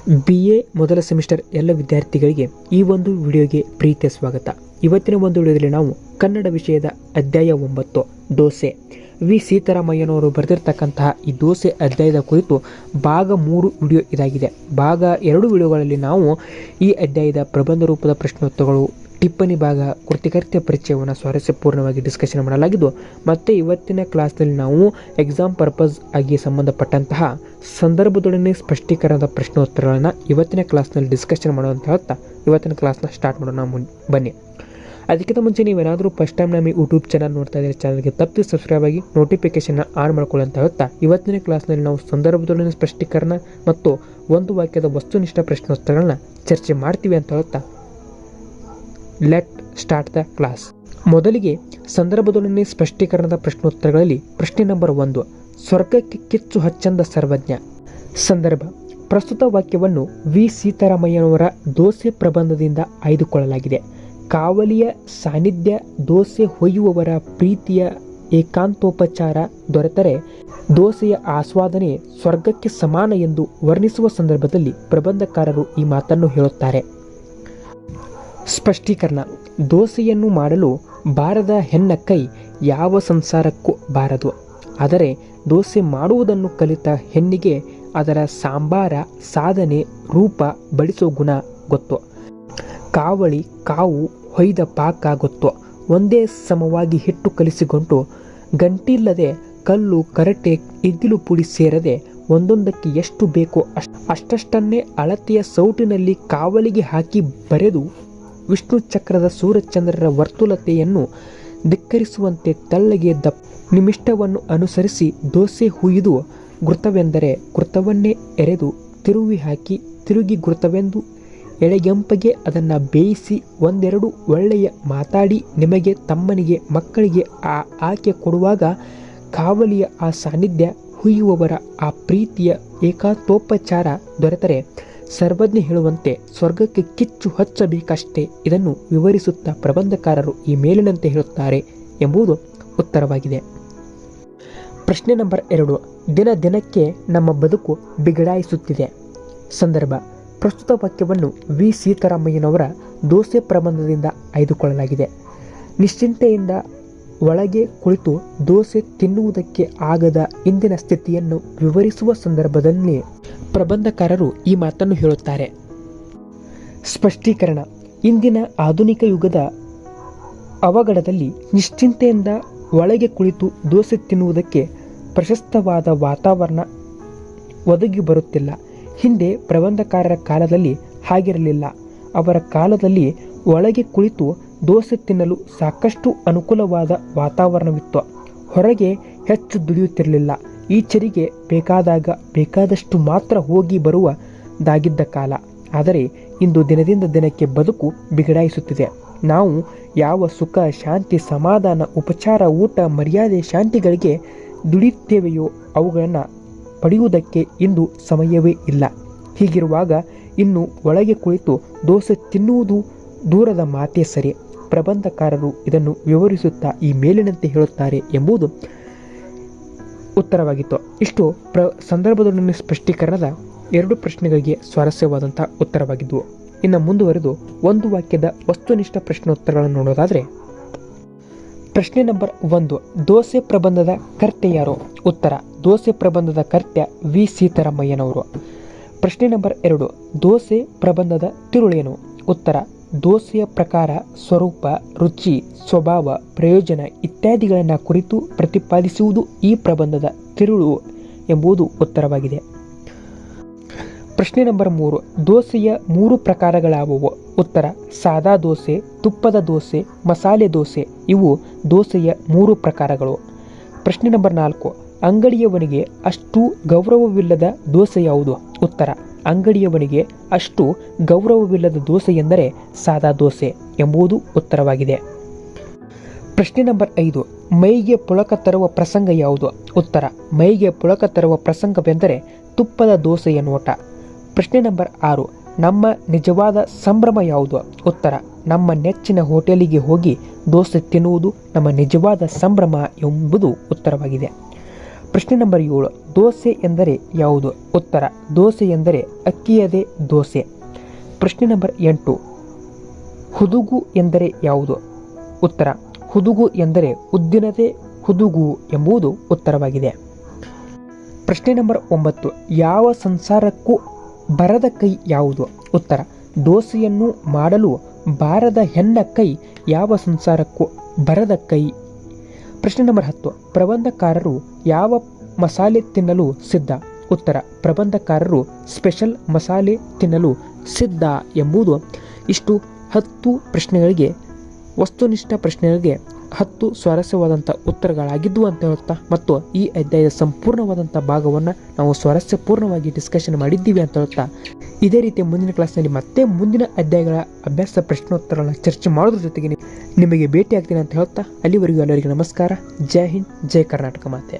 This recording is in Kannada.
BA ಮೊದಲ ಸೆಮಿಸ್ಟರ್ ಎಲ್ಲ ವಿದ್ಯಾರ್ಥಿಗಳಿಗೆ ಈ ಒಂದು ವಿಡಿಯೋಗೆ ಪ್ರೀತಿಯ ಸ್ವಾಗತ. ಇವತ್ತಿನ ಒಂದು ವಿಡಿಯೋದಲ್ಲಿ ನಾವು ಕನ್ನಡ ವಿಷಯದ ಅಧ್ಯಾಯ 9 ದೋಸೆ ವಿ ಸೀತಾರಾಮಯ್ಯನವರು ಬರೆದಿರ್ತಕ್ಕಂತಹ ಈ ದೋಸೆ ಅಧ್ಯಾಯದ ಕುರಿತು ಭಾಗ 3 ವಿಡಿಯೋ ಇದಾಗಿದೆ. ಭಾಗ 2 ವಿಡಿಯೋಗಳಲ್ಲಿ ನಾವು ಈ ಅಧ್ಯಾಯದ ಪ್ರಬಂಧ ರೂಪದ ಪ್ರಶ್ನೋತ್ತರಗಳು, ಟಿಪ್ಪಣಿ ಭಾಗ, ಕೃತಿಕರ್ತ್ಯ ಪರಿಚಯವನ್ನು ಸ್ವಾರಸ್ಯಪೂರ್ಣವಾಗಿ ಡಿಸ್ಕಷನ್ ಮಾಡಲಾಗಿದ್ದು, ಮತ್ತು ಇವತ್ತಿನ ಕ್ಲಾಸ್ನಲ್ಲಿ ನಾವು ಎಕ್ಸಾಮ್ ಪರ್ಪಸ್ ಆಗಿ ಸಂಬಂಧಪಟ್ಟಂತಹ ಸಂದರ್ಭದೊಡನೆ ಸ್ಪಷ್ಟೀಕರಣದ ಪ್ರಶ್ನೋತ್ತರಗಳನ್ನು ಇವತ್ತಿನ ಕ್ಲಾಸ್ನಲ್ಲಿ ಡಿಸ್ಕಷನ್ ಮಾಡುವಂತ ಹೇಳ್ತಾ ಇವತ್ತಿನ ಕ್ಲಾಸ್ನ ಸ್ಟಾರ್ಟ್ ಮಾಡೋಣ. ಬನ್ನಿ. ಅದಕ್ಕಿಂತ ಮುಂಚೆ ನೀವೇನಾದರೂ ಫಸ್ಟ್ ಟೈಮ್ ನಮ್ಮ ಯೂಟ್ಯೂಬ್ ಚಾನಲ್ ನೋಡ್ತಾ ಇದ್ದೀರಿ, ಚಾನಲ್ಗೆ ತಪ್ಪಿ ಸಬ್ಸ್ಕ್ರೈಬ್ ಆಗಿ ನೋಟಿಫಿಕೇಶನ್ ಆನ್ ಮಾಡ್ಕೊಳ್ಳಿ ಅಂತ ಹೇಳ್ತಾ ಇವತ್ತಿನ ಕ್ಲಾಸ್ನಲ್ಲಿ ನಾವು ಸಂದರ್ಭದೊಡನೆ ಸ್ಪಷ್ಟೀಕರಣ ಮತ್ತು ಒಂದು ವಾಕ್ಯದ ವಸ್ತುನಿಷ್ಠ ಪ್ರಶ್ನೋತ್ತರಗಳನ್ನ ಚರ್ಚೆ ಮಾಡ್ತೀವಿ ಅಂತ ಹೇಳ್ತಾ ಲೆಟ್ ಸ್ಟಾರ್ಟ್ ದ ಕ್ಲಾಸ್. ಮೊದಲಿಗೆ ಸಂದರ್ಭದೊಡನೆ ಸ್ಪಷ್ಟೀಕರಣದ ಪ್ರಶ್ನೋತ್ತರಗಳಲ್ಲಿ ಪ್ರಶ್ನೆ ನಂಬರ್ 1, ಸ್ವರ್ಗಕ್ಕೆ ಕಿಚ್ಚು ಹಚ್ಚಂದ ಸರ್ವಜ್ಞ. ಸಂದರ್ಭ: ಪ್ರಸ್ತುತ ವಾಕ್ಯವನ್ನು ವಿ ಸೀತಾರಾಮಯ್ಯನವರ ದೋಸೆ ಪ್ರಬಂಧದಿಂದ ಆಯ್ದುಕೊಳ್ಳಲಾಗಿದೆ. ಕಾವಲಿಯ ಸಾನ್ನಿಧ್ಯ, ದೋಸೆ ಹೊಯ್ಯುವವರ ಪ್ರೀತಿಯ ಏಕಾಂತೋಪಚಾರ ದೊರೆತರೆ ದೋಸೆಯ ಆಸ್ವಾದನೆ ಸ್ವರ್ಗಕ್ಕೆ ಸಮಾನ ಎಂದು ವರ್ಣಿಸುವ ಸಂದರ್ಭದಲ್ಲಿ ಪ್ರಬಂಧಕಾರರು ಈ ಮಾತನ್ನು ಹೇಳುತ್ತಾರೆ. ಸ್ಪಷ್ಟೀಕರಣ: ದೋಸೆಯನ್ನು ಮಾಡಲು ಬಾರದ ಹೆಣ್ಣ ಕೈ ಯಾವ ಸಂಸಾರಕ್ಕೂ ಬಾರದು. ಆದರೆ ದೋಸೆ ಮಾಡುವುದನ್ನು ಕಲಿತ ಹೆಣ್ಣಿಗೆ ಅದರ ಸಾಂಬಾರ, ಸಾಧನೆ, ರೂಪ, ಬಡಿಸೋ ಗುಣ ಗೊತ್ತು. ಕಾವಳಿ, ಕಾವು, ಹೊಯ್ದ ಪಾಕ ಗೊತ್ತು. ಒಂದೇ ಸಮವಾಗಿ ಹಿಟ್ಟು ಕಲಿಸಿಕೊಂಡು ಗಂಟಿಲ್ಲದೆ ಕಲ್ಲು, ಕರಟೆ, ಇದ್ದಿಲು ಪುಡಿ ಸೇರದೆ ಒಂದೊಂದಕ್ಕೆ ಎಷ್ಟು ಬೇಕೋ ಅಷ್ಟಷ್ಟನ್ನೇ ಅಳತೆಯ ಸೌಟಿನಲ್ಲಿ ಕಾವಲಿಗೆ ಹಾಕಿ ಬರೆದು ವಿಷ್ಣು ಚಕ್ರದ ಸೂರ್ಯಚಂದ್ರರ ವರ್ತುಲತೆಯನ್ನು ಧಿಕ್ಕರಿಸುವಂತೆ ತೆಳ್ಳಗೆ ನಿಮಿಷ್ಟವನ್ನು ಅನುಸರಿಸಿ ದೋಸೆ ಹುಯ್ದು ಗುರುತವೆಂದರೆ ಗುರುತವನ್ನೇ ಎರೆದು ತಿರುವಿ ಹಾಕಿ ತಿರುಗಿ ಗುರುತವೆಂದು ಎಳೆಗೆಂಪಗೆ ಅದನ್ನು ಬೇಯಿಸಿ ಒಂದೆರಡು ಒಳ್ಳೆಯ ಮಾತಾಡಿ ನಿಮಗೆ, ತಮ್ಮನಿಗೆ, ಮಕ್ಕಳಿಗೆ ಆಕೆ ಕೊಡುವಾಗ ಕಾವಲಿಯ ಆ ಸಾನ್ನಿಧ್ಯ, ಹುಯ್ಯುವವರ ಆ ಪ್ರೀತಿಯ ಏಕಾಂತೋಪಚಾರ ದೊರೆತರೆ ಸರ್ವಜ್ಞ ಹೇಳುವಂತೆ ಸ್ವರ್ಗಕ್ಕೆ ಕಿಚ್ಚು ಹಚ್ಚಬೇಕಷ್ಟೇ. ಇದನ್ನು ವಿವರಿಸುತ್ತಾ ಪ್ರಬಂಧಕಾರರು ಈ ಮೇಲಿನಂತೆ ಹೇಳುತ್ತಾರೆ ಎಂಬುದು ಉತ್ತರವಾಗಿದೆ. ಪ್ರಶ್ನೆ ನಂಬರ್ 2, ದಿನ ದಿನಕ್ಕೆ ನಮ್ಮ ಬದುಕು ಬಿಗಡಾಯಿಸುತ್ತಿದೆ. ಸಂದರ್ಭ: ಪ್ರಸ್ತುತ ವಾಕ್ಯವನ್ನು ವಿ ಸೀತಾರಾಮಯ್ಯನವರ ದೋಸೆ ಪ್ರಬಂಧದಿಂದ ಆಯ್ದುಕೊಳ್ಳಲಾಗಿದೆ. ನಿಶ್ಚಿಂತೆಯಿಂದ ಒಳಗೆ ಕುಳಿತು ದೋಸೆ ತಿನ್ನುವುದಕ್ಕೆ ಆಗದ ಇಂದಿನ ಸ್ಥಿತಿಯನ್ನು ವಿವರಿಸುವ ಸಂದರ್ಭದಲ್ಲಿ ಪ್ರಬಂಧಕಾರರು ಈ ಮಾತನ್ನು ಹೇಳುತ್ತಾರೆ. ಸ್ಪಷ್ಟೀಕರಣ: ಇಂದಿನ ಆಧುನಿಕ ಯುಗದ ಅವಘಡದಲ್ಲಿ ನಿಶ್ಚಿಂತೆಯಿಂದ ಒಳಗೆ ಕುಳಿತು ದೋಸೆ ತಿನ್ನುವುದಕ್ಕೆ ಪ್ರಶಸ್ತವಾದ ವಾತಾವರಣ ಒದಗಿ ಬರುತ್ತಿಲ್ಲ. ಹಿಂದೆ ಪ್ರಬಂಧಕಾರರ ಕಾಲದಲ್ಲಿ ಹಾಗಿರಲಿಲ್ಲ. ಅವರ ಕಾಲದಲ್ಲಿ ಒಳಗೆ ಕುಳಿತು ದೋಸೆ ತಿನ್ನಲು ಸಾಕಷ್ಟು ಅನುಕೂಲವಾದ ವಾತಾವರಣವಿತ್ತು. ಹೊರಗೆ ಹೆಚ್ಚು ದುಡಿಯುತ್ತಿರಲಿಲ್ಲ. ಈಚೆರಿಗೆ ಬೇಕಾದಾಗ ಬೇಕಾದಷ್ಟು ಮಾತ್ರ ಹೋಗಿ ಬರುವುದಾಗಿದ್ದ ಕಾಲ. ಆದರೆ ಇಂದು ದಿನದಿಂದ ದಿನಕ್ಕೆ ಬದುಕು ಬಿಗಡಾಯಿಸುತ್ತಿದೆ. ನಾವು ಯಾವ ಸುಖ, ಶಾಂತಿ, ಸಮಾಧಾನ, ಉಪಚಾರ, ಊಟ, ಮರ್ಯಾದೆ, ಶಾಂತಿಗಳಿಗೆ ದುಡಿಯುತ್ತೇವೆಯೋ ಅವುಗಳನ್ನು ಪಡೆಯುವುದಕ್ಕೆ ಇಂದು ಸಮಯವೇ ಇಲ್ಲ. ಹೀಗಿರುವಾಗ ಇನ್ನು ಒಳಗೆ ಕುಳಿತು ದೋಸೆ ತಿನ್ನುವುದು ದೂರದ ಮಾತೇ ಸರಿ. ಪ್ರಬಂಧಕಾರರು ಇದನ್ನು ವಿವರಿಸುತ್ತಾ ಈ ಮೇಲಿನಂತೆ ಹೇಳುತ್ತಾರೆ ಎಂಬುದು ಉತ್ತರವಾಗಿತ್ತು. ಇಷ್ಟು ಸಂದರ್ಭದೊಡನೆ ಸ್ಪಷ್ಟೀಕರಣದ 2 ಪ್ರಶ್ನೆಗಳಿಗೆ ಸ್ವಾರಸ್ಯವಾದಂಥ ಉತ್ತರವಾಗಿದ್ದವು. ಇನ್ನು ಮುಂದುವರೆದು ಒಂದು ವಾಕ್ಯದ ವಸ್ತುನಿಷ್ಠ ಪ್ರಶ್ನೋತ್ತರಗಳನ್ನು ನೋಡೋದಾದರೆ, ಪ್ರಶ್ನೆ ನಂಬರ್ 1, ದೋಸೆ ಪ್ರಬಂಧದ ಕರ್ತೆ ಯಾರು? ಉತ್ತರ: ದೋಸೆ ಪ್ರಬಂಧದ ಕರ್ತ್ಯ ವಿ ಸೀತಾರಾಮಯ್ಯನವರು. ಪ್ರಶ್ನೆ ನಂಬರ್ 2, ದೋಸೆ ಪ್ರಬಂಧದ ತಿರುಳೇನು? ಉತ್ತರ: ದೋಸೆಯ ಪ್ರಕಾರ, ಸ್ವರೂಪ, ರುಚಿ, ಸ್ವಭಾವ, ಪ್ರಯೋಜನ ಇತ್ಯಾದಿಗಳನ್ನು ಕುರಿತು ಪ್ರತಿಪಾದಿಸುವುದು ಈ ಪ್ರಬಂಧದ ತಿರುಳು ಎಂಬುದು ಉತ್ತರವಾಗಿದೆ. ಪ್ರಶ್ನೆ ನಂಬರ್ 3, ದೋಸೆಯ 3 ಪ್ರಕಾರಗಳಾವುವು? ಉತ್ತರ: ಸಾದಾ ದೋಸೆ, ತುಪ್ಪದ ದೋಸೆ, ಮಸಾಲೆ ದೋಸೆ ಇವು ದೋಸೆಯ 3 ಪ್ರಕಾರಗಳು. ಪ್ರಶ್ನೆ ನಂಬರ್ 4, ಅಂಗಡಿಯವನಿಗೆ ಅಷ್ಟು ಗೌರವವಿಲ್ಲದ ದೋಸೆ ಯಾವುದು? ಉತ್ತರ: ಅಂಗಡಿಯವನಿಗೆ ಅಷ್ಟು ಗೌರವವಿಲ್ಲದ ದೋಸೆ ಎಂದರೆ ಸಾದಾ ದೋಸೆ ಎಂಬುದು ಉತ್ತರವಾಗಿದೆ. ಪ್ರಶ್ನೆ ನಂಬರ್ 5, ಮೈಗೆ ಪುಳಕ ತರುವ ಪ್ರಸಂಗ ಯಾವುದು? ಉತ್ತರ: ಮೈಗೆ ಪುಳಕ ತರುವ ಪ್ರಸಂಗವೆಂದರೆ ತುಪ್ಪದ ದೋಸೆಯ ನೋಟ. ಪ್ರಶ್ನೆ ನಂಬರ್ 6, ನಮ್ಮ ನಿಜವಾದ ಸಂಭ್ರಮ ಯಾವುದು? ಉತ್ತರ: ನಮ್ಮ ನೆಚ್ಚಿನ ಹೋಟೆಲಿಗೆ ಹೋಗಿ ದೋಸೆ ತಿನ್ನುವುದು ನಮ್ಮ ನಿಜವಾದ ಸಂಭ್ರಮ ಎಂಬುದು ಉತ್ತರವಾಗಿದೆ. ಪ್ರಶ್ನೆ ನಂಬರ್ 7, ದೋಸೆ ಎಂದರೆ ಯಾವುದು? ಉತ್ತರ, ದೋಸೆ ಎಂದರೆ ಅಕ್ಕಿಯದೇ ದೋಸೆ. ಪ್ರಶ್ನೆ ನಂಬರ್ 8, ಹುದುಗು ಎಂದರೆ ಯಾವುದು? ಉತ್ತರ, ಹುದುಗು ಎಂದರೆ ಉದ್ದಿನದೇ ಹುದುಗು ಎಂಬುದು ಉತ್ತರವಾಗಿದೆ. ಪ್ರಶ್ನೆ ನಂಬರ್ 9, ಯಾವ ಸಂಸಾರಕ್ಕೂ ಬರದ ಕೈ ಯಾವುದು? ಉತ್ತರ, ದೋಸೆಯನ್ನು ಮಾಡಲು ಬಾರದ ಹೆಣ್ಣ ಕೈ ಯಾವ ಸಂಸಾರಕ್ಕೂ ಬರದ ಕೈ. ಪ್ರಶ್ನೆ ನಂಬರ್ 10, ಪ್ರಬಂಧಕಾರರು ಯಾವ ಮಸಾಲೆ ತಿನ್ನಲು ಸಿದ್ಧ? ಉತ್ತರ, ಪ್ರಬಂಧಕಾರರು ಸ್ಪೆಷಲ್ ಮಸಾಲೆ ತಿನ್ನಲು ಸಿದ್ಧ ಎಂಬುದು ಇಷ್ಟು 10 ಪ್ರಶ್ನೆಗಳಿಗೆ, ವಸ್ತುನಿಷ್ಠ ಪ್ರಶ್ನೆಗಳಿಗೆ 10 ಸ್ವಾರಸ್ಯವಾದಂಥ ಉತ್ತರಗಳಾಗಿದ್ದು ಅಂತ ಹೇಳ್ತಾ, ಮತ್ತು ಈ ಅಧ್ಯಾಯದ ಸಂಪೂರ್ಣವಾದಂಥ ಭಾಗವನ್ನು ನಾವು ಸ್ವಾರಸ್ಯಪೂರ್ಣವಾಗಿ ಡಿಸ್ಕಷನ್ ಮಾಡಿದ್ದೀವಿ ಅಂತ ಹೇಳ್ತಾ, ಇದೇ ರೀತಿಯ ಮುಂದಿನ ಕ್ಲಾಸ್ನಲ್ಲಿ ಮತ್ತೆ ಮುಂದಿನ ಅಧ್ಯಾಯಗಳ ಅಭ್ಯಾಸ ಪ್ರಶ್ನೋತ್ತರಗಳನ್ನು ಚರ್ಚೆ ಮಾಡೋದ್ರ ಜೊತೆಗೆ ನಿಮಗೆ ಭೇಟಿ ಆಗ್ತೀನಿ ಅಂತ ಹೇಳ್ತಾ, ಅಲ್ಲಿವರೆಗೂ ಎಲ್ಲರಿಗೂ ನಮಸ್ಕಾರ. ಜೈ ಹಿಂದ್, ಜೈ ಕರ್ನಾಟಕ ಮಾತೆ.